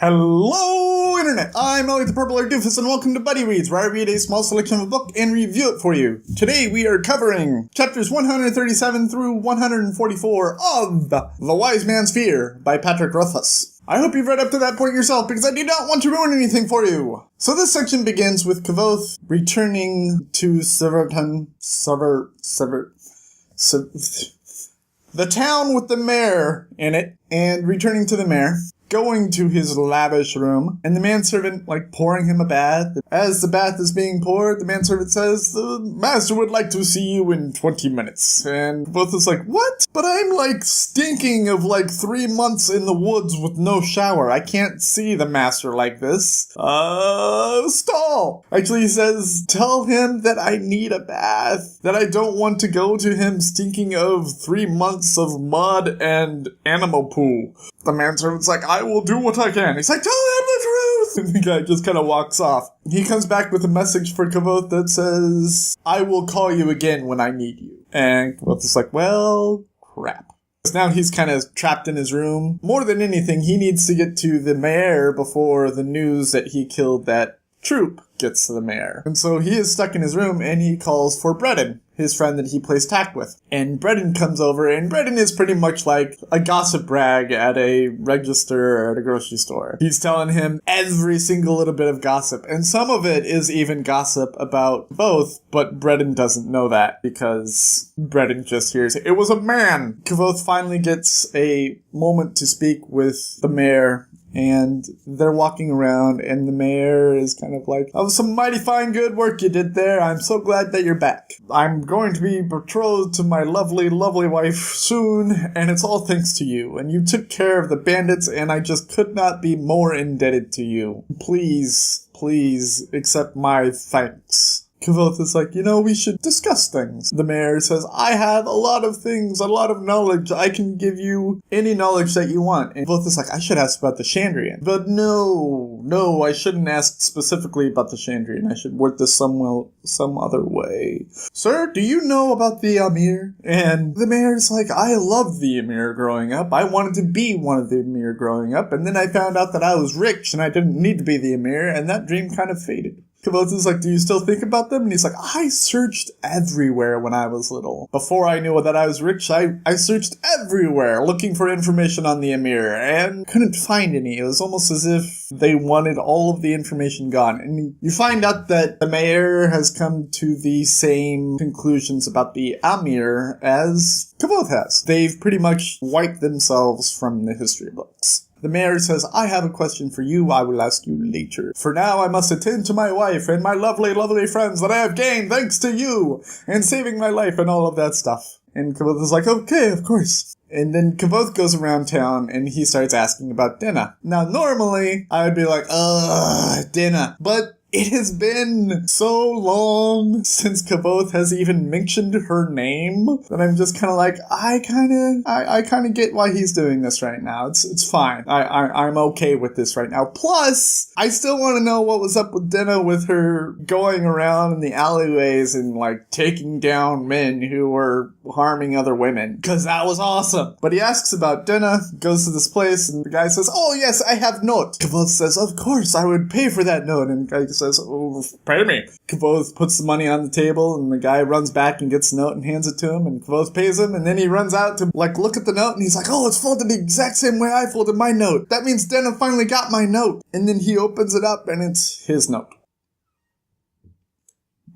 Hello, Internet! I'm Elliot the Purple-Haired Doofus, and welcome to Buddy Reads, where I read a small selection of a book and review it for you. Today we are covering chapters 137 through 144 of The Wise Man's Fear by Patrick Rothfuss. I hope you've read up to that point yourself, because I do not want to ruin anything for you. So this section begins with Kavod returning to the town with the mayor in it, and returning to the mayor, going to his lavish room, and the manservant, pouring him a bath. As the bath is being poured, the manservant says, "The master would like to see you in 20 minutes. And both is like, "What? But I'm, stinking of, 3 months in the woods with no shower. I can't see the master like this. Stall." Actually, he says, "Tell him that I need a bath, that I don't want to go to him stinking of 3 months of mud and animal poo." The manservant's like, "I will do what I can." He's like, "Tell him the truth!" And the guy just kind of walks off. He comes back with a message for Kavod that says, "I will call you again when I need you." And Kavod's like, well, crap. Now he's kind of trapped in his room. More than anything, he needs to get to the mayor before the news that he killed that troop gets to the mayor. And so he is stuck in his room, and he calls for Breton, his friend that he plays tag with. And Breton comes over, and Breton is pretty much like a gossip rag at a register or at a grocery store. He's telling him every single little bit of gossip, and some of it is even gossip about both, but Breton doesn't know that because Breton just hears, "It was a man." Kavod finally gets a moment to speak with the mayor, and they're walking around, and the mayor is kind of like, "Oh, some mighty fine good work you did there. I'm so glad that you're back. I'm going to be betrothed to my lovely, lovely wife soon, and it's all thanks to you. And you took care of the bandits, and I just could not be more indebted to you. Please accept my thanks." Kavod is like, "We should discuss things." The mayor says, "I have a lot of things, a lot of knowledge. I can give you any knowledge that you want." And Kavod is like, "I should ask about the Chandrian." But no, I shouldn't ask specifically about the Chandrian. I should word this some other way. "Sir, do you know about the Emir?" And the mayor's like, "I loved the Emir growing up. I wanted to be one of the Emir growing up. And then I found out that I was rich and I didn't need to be the Emir, and that dream kind of faded." Kavod is like, "Do you still think about them?" And he's like, "I searched everywhere when I was little. Before I knew that I was rich, I searched everywhere looking for information on the Emir and couldn't find any. It was almost as if they wanted all of the information gone." And you find out that the mayor has come to the same conclusions about the Emir as Kavod has. They've pretty much wiped themselves from the history books. The mayor says, "I have a question for you. I will ask you later. For now, I must attend to my wife and my lovely, lovely friends that I have gained thanks to you and saving my life and all of that stuff." And Kavod is like, "Okay, of course." And then Kavod goes around town and he starts asking about Dinah. Now, normally, I would be like, Dinah. But it has been so long since Kavod has even mentioned her name that I'm just kind of like, I kind of get why he's doing this right now. It's fine. I'm okay with this right now. Plus, I still want to know what was up with Dinah with her going around in the alleyways and taking down men who were harming other women. Because that was awesome. But he asks about Dinah, goes to this place, and the guy says, "Oh yes, I have note." Kavod says, "Of course, I would pay for that note." And the guy says, "Oh, pay me." Kavod puts the money on the table, and the guy runs back and gets the note and hands it to him, and Kavod pays him, and then he runs out to look at the note, and he's like, "Oh, it's folded the exact same way I folded my note. That means Dinah finally got my note." And then he opens it up, and it's his note.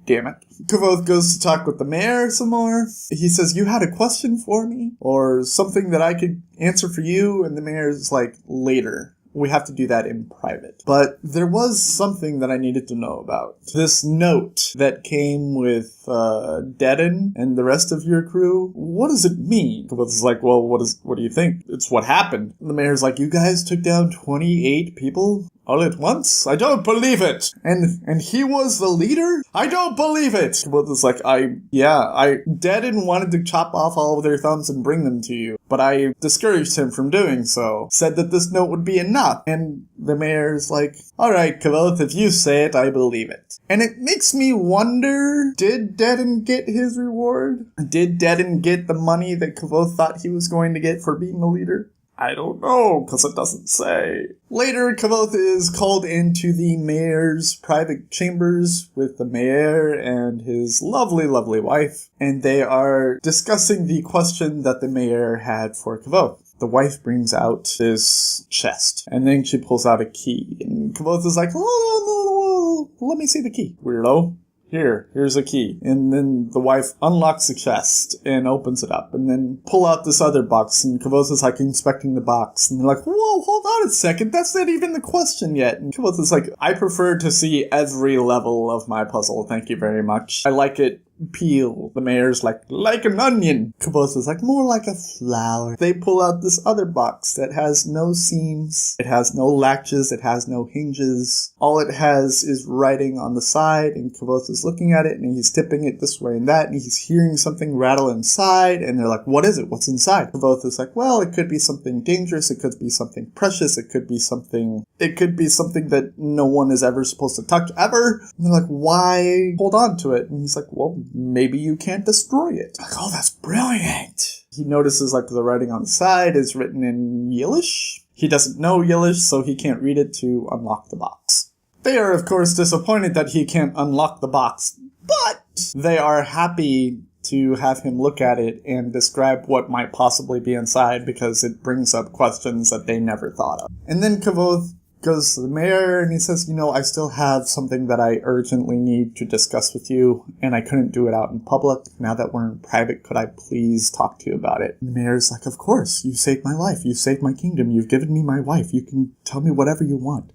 Damn it. Kavod goes to talk with the mayor some more. He says, "You had a question for me? Or something that I could answer for you?" And the mayor's like, "Later. We have to do that in private. But there was something that I needed to know about. This note that came with Dedden and the rest of your crew. What does it mean?" Kavod's like, "Well, what do you think? It's what happened." And the mayor's like, "You guys took down 28 people? All at once? I don't believe it. And he was the leader? I don't believe it." Kavod is like, Dedden wanted to chop off all of their thumbs and bring them to you, but I discouraged him from doing so. Said that this note would be enough." And the mayor's like, "All right, Kavod, if you say it, I believe it." And it makes me wonder, did Dedden get his reward? Did Dedden get the money that Kavod thought he was going to get for being the leader? I don't know, because it doesn't say. Later, Kavod is called into the mayor's private chambers with the mayor and his lovely, lovely wife, and they are discussing the question that the mayor had for Kavod. The wife brings out this chest, and then she pulls out a key, and Kavod is like, oh, no, let me see the key, weirdo. Here's a key. And then the wife unlocks the chest and opens it up and then pull out this other box, and Kavod is like inspecting the box, and they're like, whoa, hold on a second, that's not even the question yet. And Kavod is like, I prefer to see every level of my puzzle, thank you very much. I like it peel. The mayor's like an onion. Caboose is like, more like a flower. They pull out this other box that has no seams. It has no latches. It has no hinges. All it has is writing on the side, and Caboose is looking at it, and he's tipping it this way and that, and he's hearing something rattle inside, and they're like, what is it? What's inside? Caboose is like, well, it could be something dangerous. It could be something precious. It could be something that no one is ever supposed to touch ever. And they're like, why hold on to it? And he's like, well, maybe you can't destroy it. Like, oh, that's brilliant. He notices like the writing on the side is written in Yiddish. He doesn't know Yiddish, so he can't read it to unlock the box. They are, of course, disappointed that he can't unlock the box, but they are happy to have him look at it and describe what might possibly be inside, because it brings up questions that they never thought of. And then Kavod goes to the mayor and he says, I still have something that I urgently need to discuss with you, and I couldn't do it out in public. Now that we're in private, could I please talk to you about it? And the mayor's like, of course, you saved my life. You saved my kingdom. You've given me my wife. You can tell me whatever you want.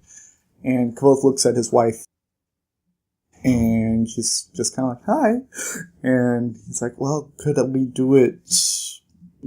And Kavod looks at his wife, and she's just kind of like, hi. And he's like, well, could we do it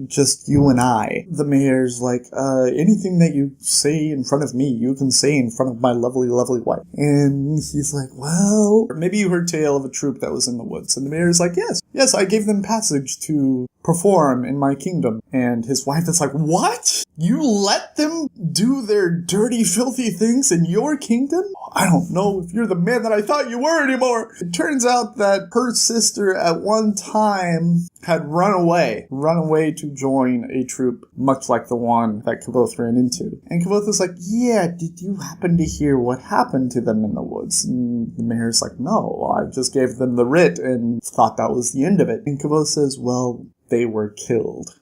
just you and I? The mayor's like, anything that you say in front of me, you can say in front of my lovely, lovely wife. And he's like, well, maybe you heard tale of a troop that was in the woods. And the mayor's like, yes, I gave them passage to perform in my kingdom. And his wife is like, what? You let them do their dirty, filthy things in your kingdom? I don't know if you're the man that I thought you were anymore. It turns out that her sister at one time had run away to join a troop much like the one that Caboose ran into. And Caboose is like, yeah, did you happen to hear what happened to them in the woods? And the mayor's like, no, I just gave them the writ and thought that was the end of it. And Caboose says, well, they were killed.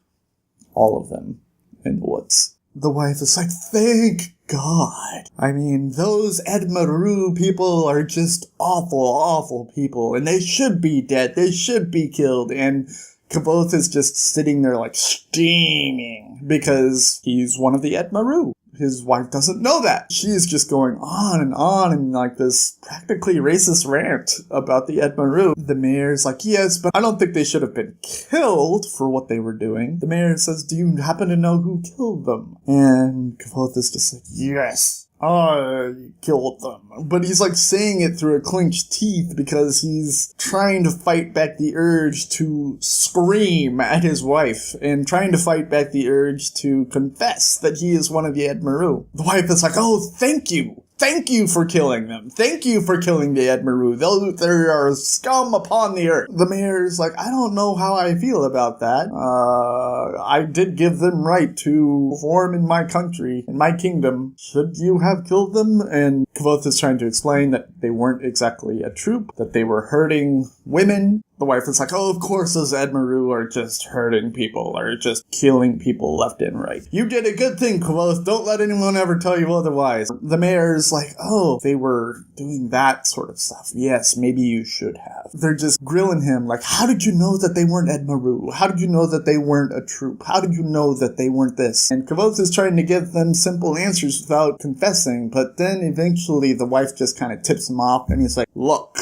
All of them in the woods. The wife is like, thank God. I mean, those Edmaru people are just awful, awful people, and they should be dead. They should be killed. And Kavod is just sitting there like steaming because he's one of the Edmaru. His wife doesn't know that. She is just going on in like this practically racist rant about the Edmaru. The mayor's like, yes, but I don't think they should have been killed for what they were doing. The mayor says, do you happen to know who killed them? And Kavod is just like, yes, I killed them. But he's like saying it through clenched teeth because he's trying to fight back the urge to scream at his wife and trying to fight back the urge to confess that he is one of the Edmaru. The wife is like, oh, thank you. Thank you for killing them. Thank you for killing the Edmaru. They are scum upon the earth. The mayor's like, I don't know how I feel about that. I did give them right to perform in my country, in my kingdom. Should you have killed them? And Kavoth is trying to explain that they weren't exactly a troop, that they were hurting women. The wife is like, oh, of course those Edmaru are just hurting people, or just killing people left and right. You did a good thing, Kavoth. Don't let anyone ever tell you otherwise. The mayor's like, oh, they were doing that sort of stuff. Yes, maybe you should have. They're just grilling him like, how did you know that they weren't Edmaru? How did you know that they weren't a troop? How did you know that they weren't this? And Kavoth is trying to give them simple answers without confessing, but then eventually the wife just kind of tips him off, and he's like, look,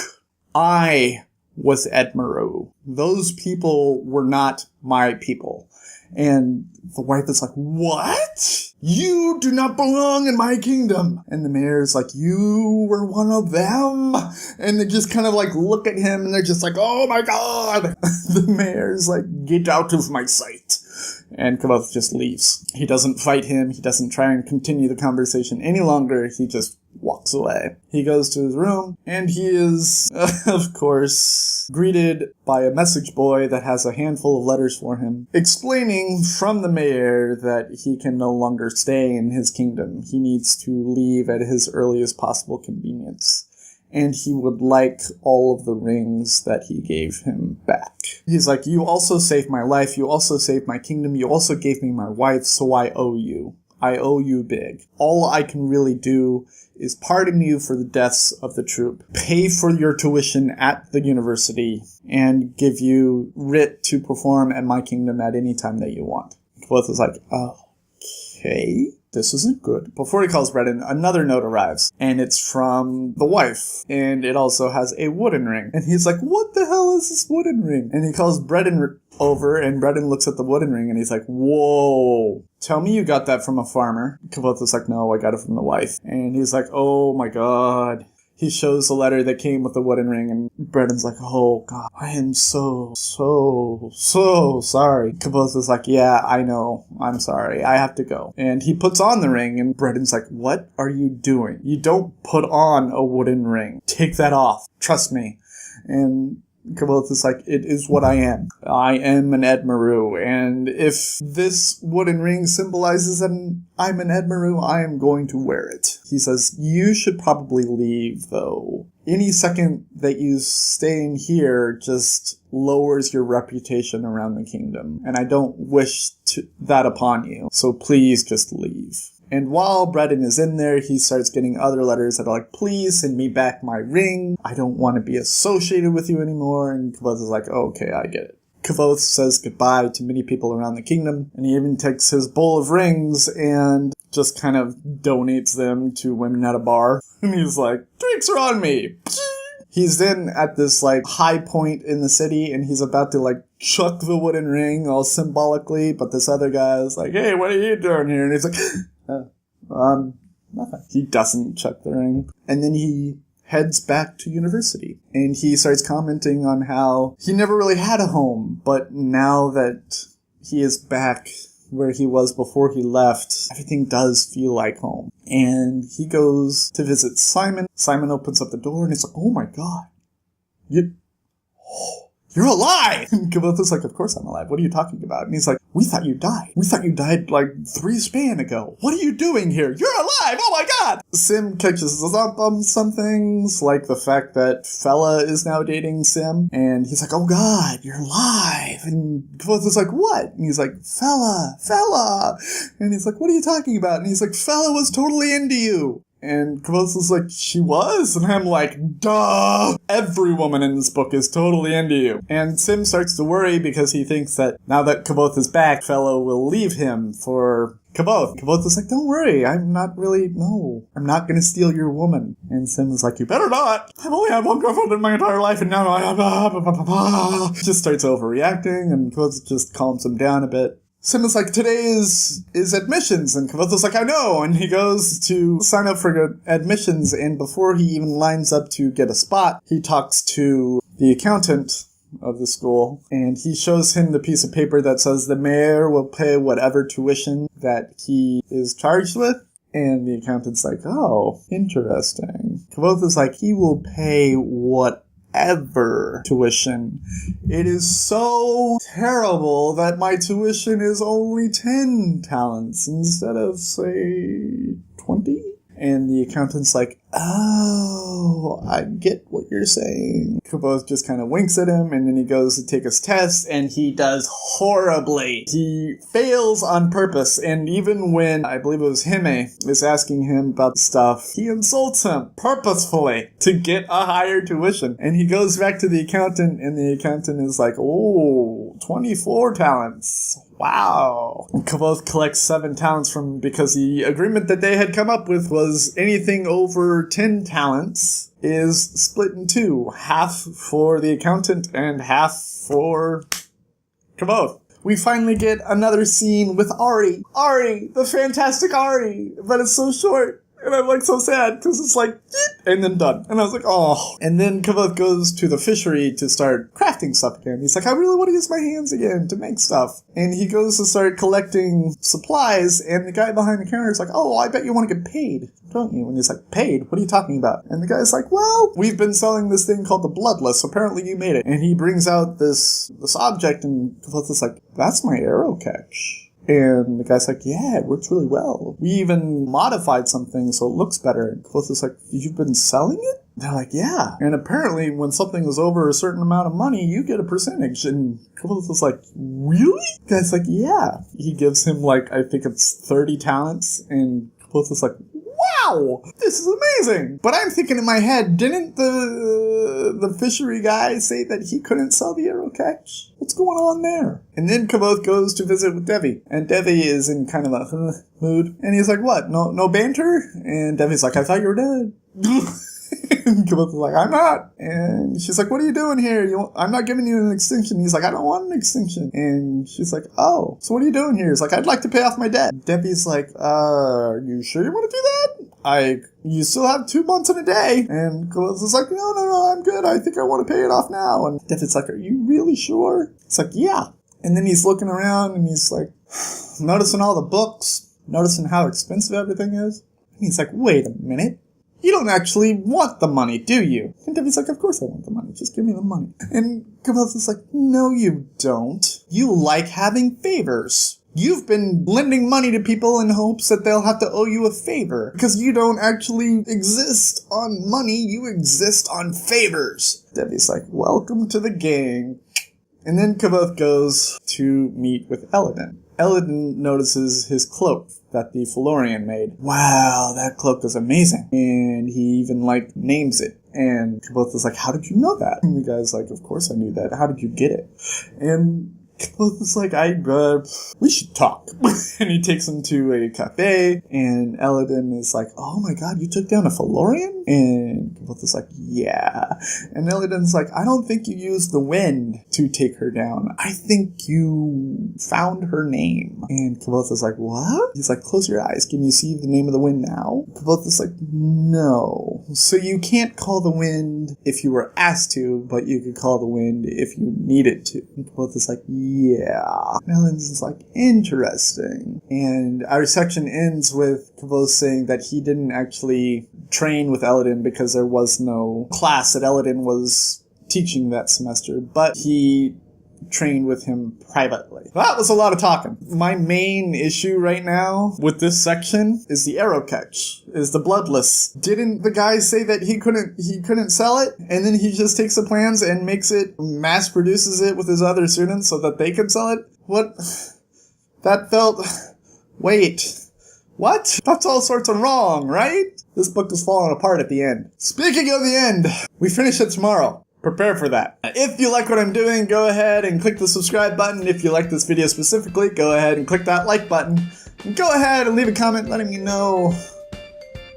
I was Edmaru. Those people were not my people. And the wife is like, what? You do not belong in my kingdom. And the mayor's like, you were one of them? And they just kind of like look at him and they're just like, oh my God. The mayor's like, get out of my sight. And Kavoth just leaves. He doesn't fight him. He doesn't try and continue the conversation any longer. He just walks away. He goes to his room, and he is, of course, greeted by a message boy that has a handful of letters for him, explaining from the mayor that he can no longer stay in his kingdom. He needs to leave at his earliest possible convenience. And he would like all of the rings that he gave him back. He's like, you also saved my life, you also saved my kingdom, you also gave me my wife, so I owe you. I owe you big. All I can really do is pardon you for the deaths of the troop, pay for your tuition at the university, and give you writ to perform at my kingdom at any time that you want. Kavod is like, okay, this isn't good. Before he calls Bredin, another note arrives, and it's from the wife, and it also has a wooden ring. And he's like, what the hell is this wooden ring? And he calls Bredin over, and Bredin looks at the wooden ring, and he's like, whoa, tell me you got that from a farmer. Kavod is like, no, I got it from the wife. And he's like, oh my god. He shows the letter that came with the wooden ring, and Bredin's like, oh god, I am so sorry. Caboose is like, yeah, I know, I'm sorry, I have to go. And he puts on the ring, and Bredin's like, what are you doing? You don't put on a wooden ring. Take that off. Trust me. And Caboose is like, it is what I am. I am an Edmaru, and if this wooden ring symbolizes that I'm an Edmaru, I am going to wear it. He says, you should probably leave, though. Any second that you stay in here just lowers your reputation around the kingdom, and I don't wish that upon you, so please just leave. And while Bredin is in there, he starts getting other letters that are like, please send me back my ring. I don't want to be associated with you anymore. And Kavod is like, oh, okay, I get it. Kavod says goodbye to many people around the kingdom, and he even takes his bowl of rings and just kind of donates them to women at a bar. And he's like, drinks are on me. He's then at this, like, high point in the city, and he's about to, like, chuck the wooden ring all symbolically, but this other guy is like, hey, what are you doing here? And he's like, nothing. He doesn't chuck the ring. And then he heads back to university, and he starts commenting on how he never really had a home, but now that he is back where he was before he left, everything does feel like home. And he goes to visit Simon. Simon opens up the door, and he's like, oh my god, you're alive! And Kavod is like, of course I'm alive. What are you talking about? And he's like, we thought you died. We thought you died like 3 span ago. What are you doing here? You're alive! Oh my god! Sim catches us up on some things, like the fact that Fella is now dating Sim. And he's like, oh god, you're alive! And Kavod is like, what? And he's like, Fella! And he's like, what are you talking about? And he's like, Fella was totally into you. And Caboose is like, she was? And I'm like, duh! Every woman in this book is totally into you. And Sim starts to worry because he thinks that now that Caboose is back, Fellow will leave him for Caboose. Caboose is like, don't worry, I'm not gonna steal your woman. And Sim is like, you better not! I've only had one girlfriend in my entire life, and now I just starts overreacting, and Caboose just calms him down a bit. Sim is like, today is admissions, and Kavod is like, I know, and he goes to sign up for admissions, and before he even lines up to get a spot, he talks to the accountant of the school, and he shows him the piece of paper that says the mayor will pay whatever tuition that he is charged with, and the accountant's like, oh, interesting. Kavod is like, he will pay whatever tuition. It is so terrible that my tuition is only 10 talents instead of, say, 20? And the accountant's like, oh, I get what you're saying. Caboose just kind of winks at him, and then he goes to take his test, and he does horribly. He fails on purpose, and even when, I believe it was Hime, is asking him about stuff, he insults him purposefully to get a higher tuition. And he goes back to the accountant, and the accountant is like, oh, 24 talents. Wow. Caboose collects 7 talents from, because the agreement that they had come up with was anything over 10 talents is split in 2. Half for the accountant and half for Caboose. We finally get another scene with Ari. Ari, the fantastic Ari, but it's so short. And I'm like so sad because it's like, and then done. And I was like, oh. And then Cometh goes to the fishery to start crafting stuff again. He's like, I really want to use my hands again to make stuff. And he goes to start collecting supplies. And the guy behind the counter is like, oh, I bet you want to get paid, don't you? And he's like, paid? What are you talking about? And the guy's like, well, we've been selling this thing called the Bloodless. Apparently you made it. And he brings out this object, and Cometh is like, that's my arrow catch. And the guy's like, yeah, it works really well. We even modified something so it looks better. And Cometh is like, you've been selling it? They're like, yeah. And apparently when something is over a certain amount of money, you get a percentage. And Cometh is like, really? The guy's like, yeah. He gives him like, I think it's 30 talents. And Cometh is like, wow, this is amazing. But I'm thinking in my head, didn't the fishery guy say that he couldn't sell the arrow catch? What's going on there? And then Kavod goes to visit with Devi. And Devi is in kind of a mood. And he's like, what? No banter? And Devi's like, I thought you were dead. And Cometh is like, I'm not. And she's like, what are you doing here? I'm not giving you an extinction. He's like, I don't want an extinction. And she's like, oh, so what are you doing here? He's like, I'd like to pay off my debt. Debbie's like, are you sure you want to do that? You still have 2 months and a day. And Cometh is like, no, I'm good. I think I want to pay it off now. And Debbie's like, are you really sure? It's like, yeah. And then he's looking around and he's like, noticing all the books, noticing how expensive everything is. And he's like, wait a minute. You don't actually want the money, do you? And Debbie's like, of course I want the money. Just give me the money. And Caboose is like, no, you don't. You like having favors. You've been lending money to people in hopes that they'll have to owe you a favor. Because you don't actually exist on money. You exist on favors. Debbie's like, welcome to the gang. And then Cometh goes to meet with Eladin. Eladin notices his cloak that the Felorian made. Wow, that cloak is amazing. And he even, names it. And Cometh is like, how did you know that? And the guy's like, of course I knew that. How did you get it? And Cometh is like, we should talk. And he takes him to a cafe, and Eladin is like, oh my god, you took down a Felorian? And Cometh is like, yeah. And Eladin's like, I don't think you used the wind to take her down. I think you found her name. And Cometh is like, what? He's like, close your eyes. Can you see the name of the wind now? Cometh is like, no. So you can't call the wind if you were asked to, but you could call the wind if you needed to. And Cometh is like, yeah. And Eladin's like, interesting. And our section ends with Kavod saying that he didn't actually train with Eladin because there was no class that Eladin was teaching that semester, but he trained with him privately. That was a lot of talking. My main issue right now with this section is the arrow catch, is the bloodless. Didn't the guy say that he couldn't sell it? And then he just takes the plans and makes it, mass produces it with his other students so that they can sell it? What? That felt... Wait. What? That's all sorts of wrong, right? This book is falling apart at the end. Speaking of the end, we finish it tomorrow. Prepare for that. If you like what I'm doing, go ahead and click the subscribe button. If you like this video specifically, go ahead and click that like button. And go ahead and leave a comment letting me know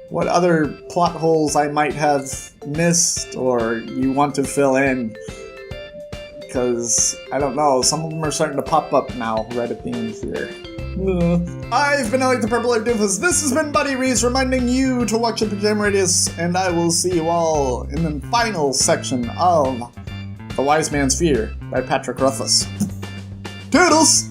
what other plot holes I might have missed or you want to fill in. Because, I don't know, some of them are starting to pop up now right at the end here. I've been Alec the Purple Air Doofus. This has been Buddy Reese reminding you to watch your Pajama Radius, and I will see you all in the final section of The Wise Man's Fear by Patrick Rothfuss. Toodles!